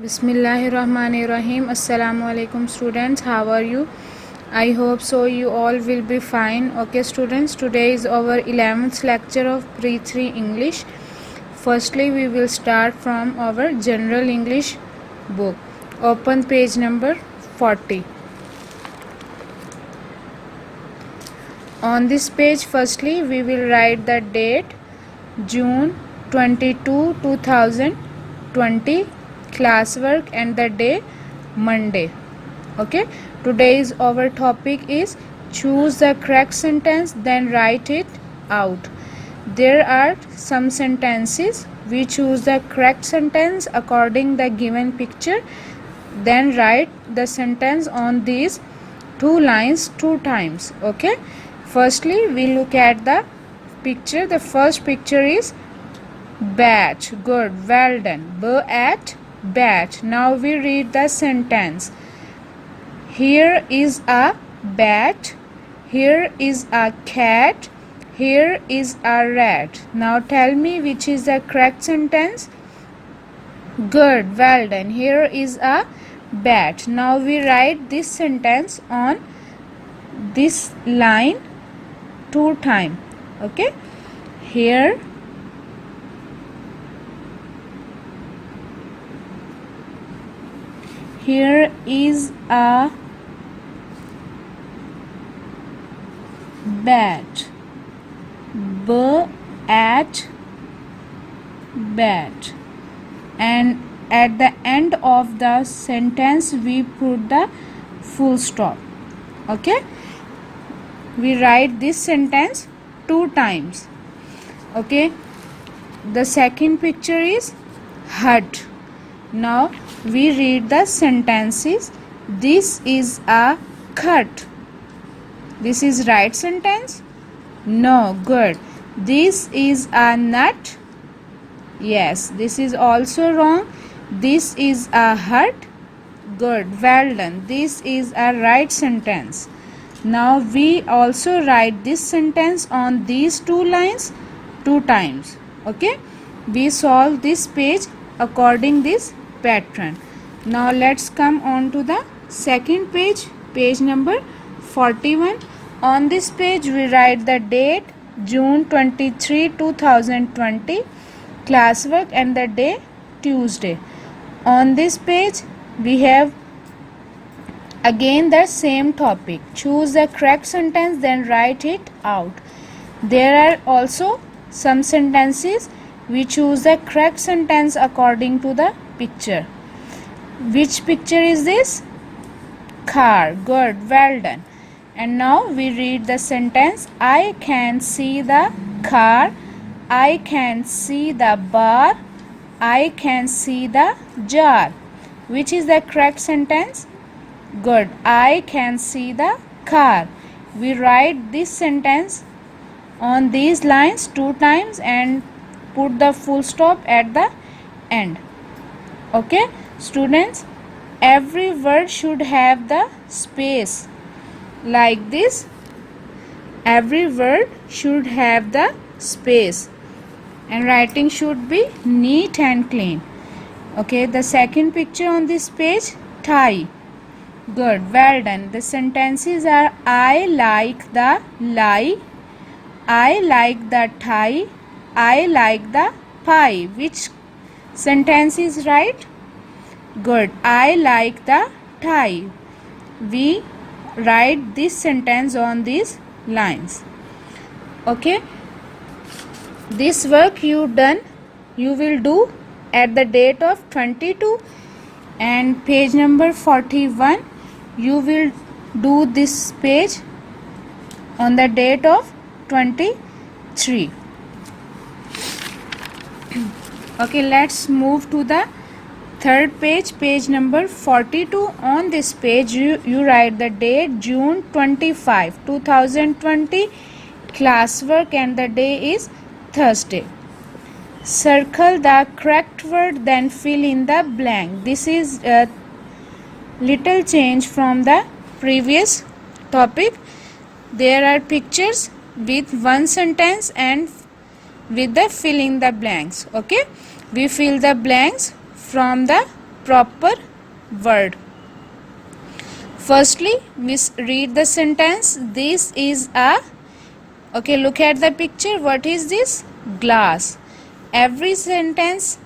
Bismillahirrahmanirrahim. Assalamu alaikum students. How are you? I hope so you all will be fine. Okay students, today is our 11th lecture of Pre-3 English. Firstly, we will start from our General English book. Open page number 40. On this page, firstly, we will write the date June 22, 2020, classwork, and the day Monday. Okay, today's our topic is choose the correct sentence, then write it out. There are some sentences. We choose the correct sentence according the given picture, then write the sentence on these two lines two times. Okay, firstly we look at the picture. The first picture is bat. Good, well done. At bat. Now we read the sentence. Here is a bat. Here is a cat. Here is a rat. Now tell me which is the correct sentence. Good, well done. Here is a bat. Now we write this sentence on this line two times. Okay, here is a bat. At bat. And at the end of the sentence we put the full stop. Okay, we write this sentence two times. Okay, the second picture is hut. Now we read the sentences. This is a cut. This is right sentence? No. Good. This is a nut. Yes, this is also wrong. This is a hut. Good, well done. This is a right sentence. Now we also write this sentence on these two lines two times. Okay, we solve this page according this pattern. Now let's come on to the second page, page number 41. On this page we write the date June 23, 2020, classwork, and the day Tuesday. On this page we have again the same topic. Choose the correct sentence, then write it out. There are also some sentences. We choose the correct sentence according to the picture. Which picture is this? Car. Good, well done. And now we read the sentence. I can see the car. I can see the bar. I can see the jar. Which is the correct sentence? Good. I can see the car. We write this sentence on these lines two times and put the full stop at the end. Okay, students, every word should have the space like this. Every word should have the space and writing should be neat and clean. Okay, the second picture on this page, tie. Good, well done. The sentences are I like the lie. I like the tie. I like the pie. Which sentence is right? Good. I like the tie. We write this sentence on these lines. Okay. This work you will do at the date of 22, and page number 41 you will do this page on the date of 23. Okay, let's move to the third page, page number 42. On this page you write the date June 25, 2020, classwork, and the day is Thursday. Circle the correct word, then fill in the blank. This is a little change from the previous topic. There are pictures with one sentence and with the fill in the blanks. Okay, we fill the blanks from the proper word. Firstly, we read the sentence. This is a, okay, look at the picture. What is this? Glass. Every sentence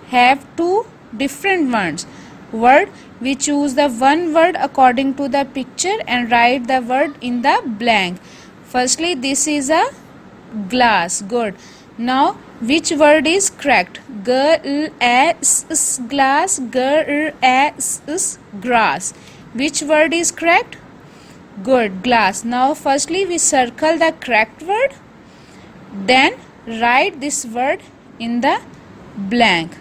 have two different words. We choose the one word according to the picture and write the word in the blank. Firstly, this is a glass. Good. Now, which word is correct? Glass, glass, glass, grass. Which word is correct? Good, glass. Now, firstly, we circle the correct word. Then, write this word in the blank.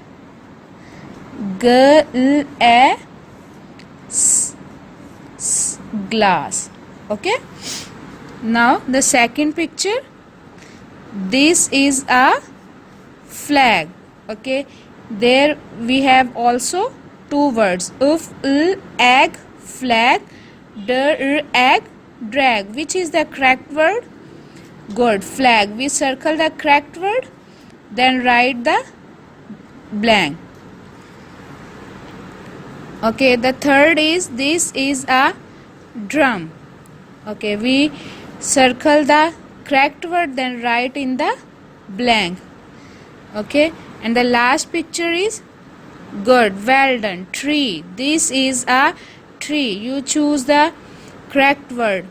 Glass. Okay. Now, the second picture. This is a flag. Okay. There we have also two words. Egg, flag, egg, drag. Which is the correct word? Good, flag. We circle the correct word, then write the blank. Okay, the third is, this is a drum. Okay, we circle the correct word, then write in the blank. Okay, and the last picture is, good, well done, tree. This is a tree. You choose the correct word.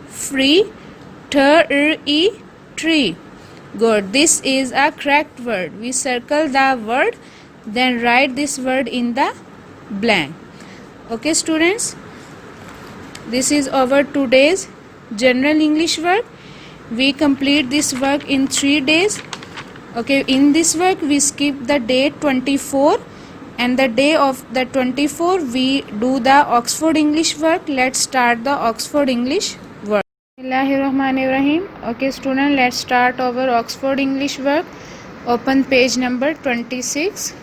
Free, tree. Good, this is a correct word. We circle the word, then write this word in the blank. Okay, students, this is our today's general English work. We complete this work in 3 days. Okay, in this work we skip the date 24, and the day of the 24 we do the Oxford English work. Let's start the Oxford English work. Bismillahirrahmanirrahim. Okay, student, let's start our Oxford English work. Open page number 26.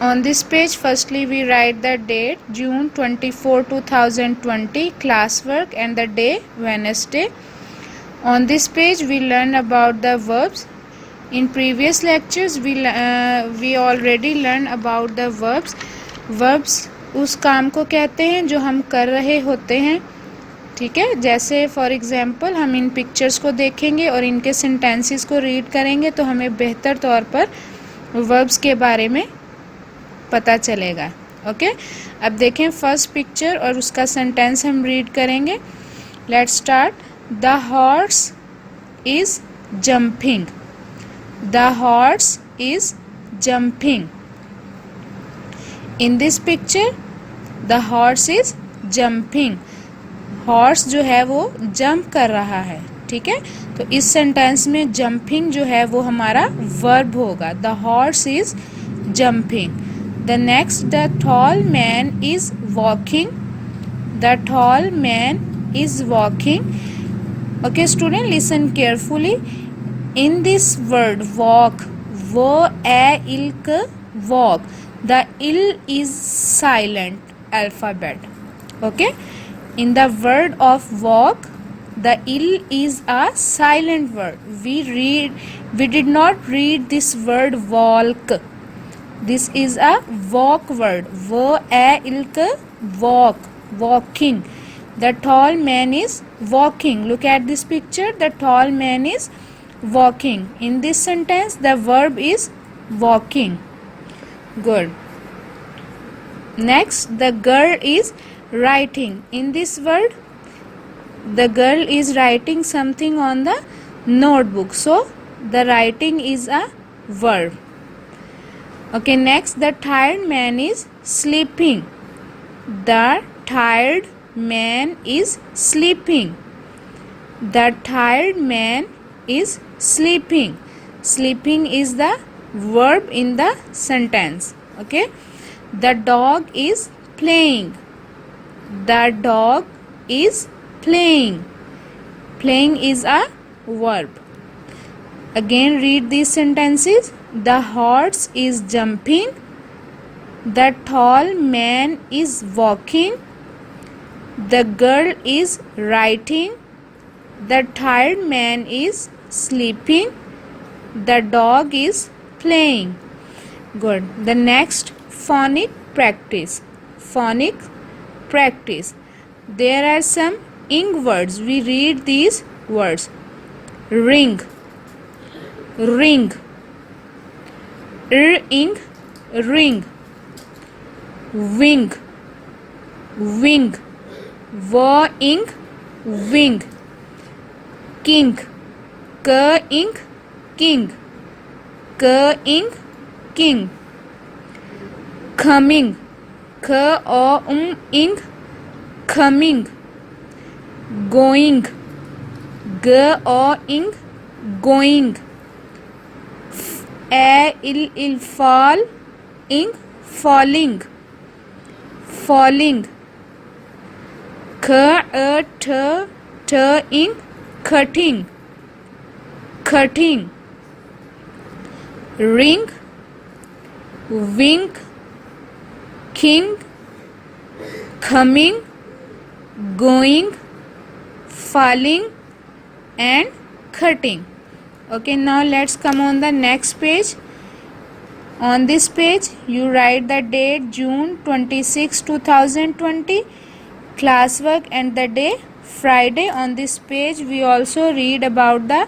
On this page, firstly we write the date, June 24, 2020, classwork, and the day, Wednesday. On this page we learn about the verbs. In previous lectures we already learned about the verbs. Verbs उस काम को कहते हैं जो हम कर रहे होते हैं. ठीक है, जैसे फॉर एग्जाम्पल हम इन पिक्चर्स को देखेंगे और इनके सेंटेंसेस को रीड करेंगे तो हमें बेहतर तौर पर वर्ब्स के बारे में पता चलेगा. ओके, अब देखें फर्स्ट पिक्चर और उसका सेंटेंस हम रीड करेंगे. Let's start. The horse is jumping. The horse is jumping. In this picture the horse is jumping. Horse जो है वो जंप कर रहा है. ठीक है, तो इस सेंटेंस में जंपिंग जो है वो हमारा वर्ब होगा. The horse is jumping. The next, the tall man is walking. The tall man is walking. Okay, student, listen carefully. In this word walk, ilk, walk, the il is silent alphabet. Okay, in the word of walk, the il is a silent word. We did not read this word walk. This is a walk word. Walk, walking. The tall man is walking. Look at this picture. The tall man is walking. In this sentence, the verb is walking. Good. Next, the girl is writing. In this word, the girl is writing something on the notebook. So, the writing is a verb. Okay, next, the tired man is sleeping. The tired man is sleeping. The tired man is sleeping. Sleeping is the verb in the sentence. Okay, the dog is playing. The dog is playing. Playing is a verb. Again, read these sentences. The horse is jumping. The tall man is walking. The girl is writing. The tired man is sleeping. The dog is playing. Good. The next, phonic practice. Phonic practice. There are some ing words. We read these words. Ring, ring. Ing, ring. Wing, wing. Ing, wing. King, ing, king. Ing, king. Coming, ing, coming. Going, ing, going. Fall, ing, falling, falling. Ing, cutting, cutting. Ring, wing, king, coming, going, falling and cutting. Okay, now let's come on the next page. On this page you write the date June 26, 2020, classwork and the day Friday. On this page we also read about the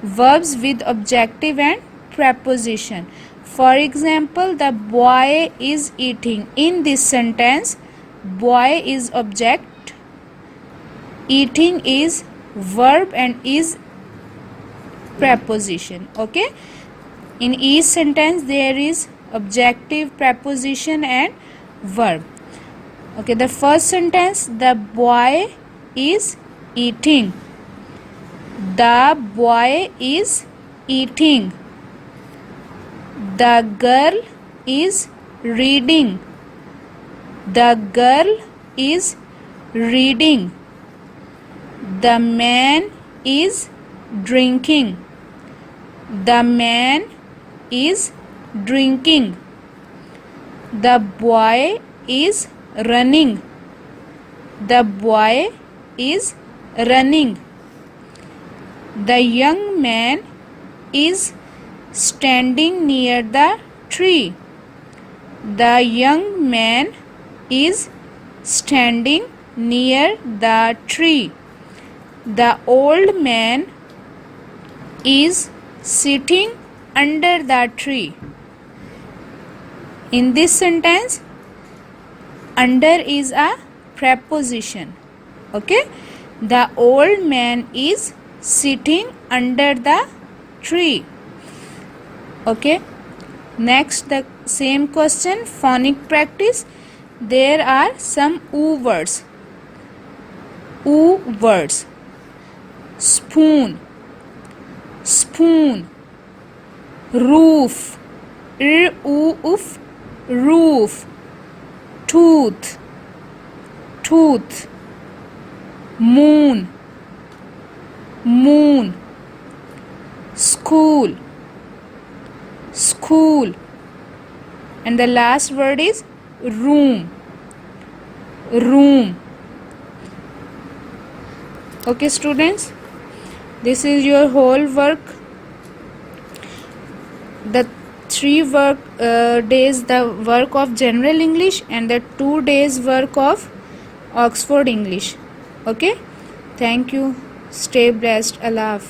verbs with objective and preposition. For example, the boy is eating. In this sentence, boy is object, eating is verb and is preposition. Okay, in each sentence there is objective, preposition and verb. Okay, the first sentence, the boy is eating. The boy is eating. The girl is reading. The girl is reading. The man is drinking. The man is drinking. The boy is running. The boy is running. The young man is standing near the tree. The young man is standing near the tree. The old man is sitting under the tree. In this sentence, under is a preposition. Okay, the old man is sitting under the tree. Okay, next the same question, phonic practice. There are some oo words. Oo words. Spoon, spoon. Roof, roof, roof. Tooth, tooth. Moon, moon. School, school. And the last word is room, room. Okay students, this is your whole work. The 3 days the work of general English and the 2 days work of Oxford English. Okay, thank you, stay blessed, Allah Hafiz.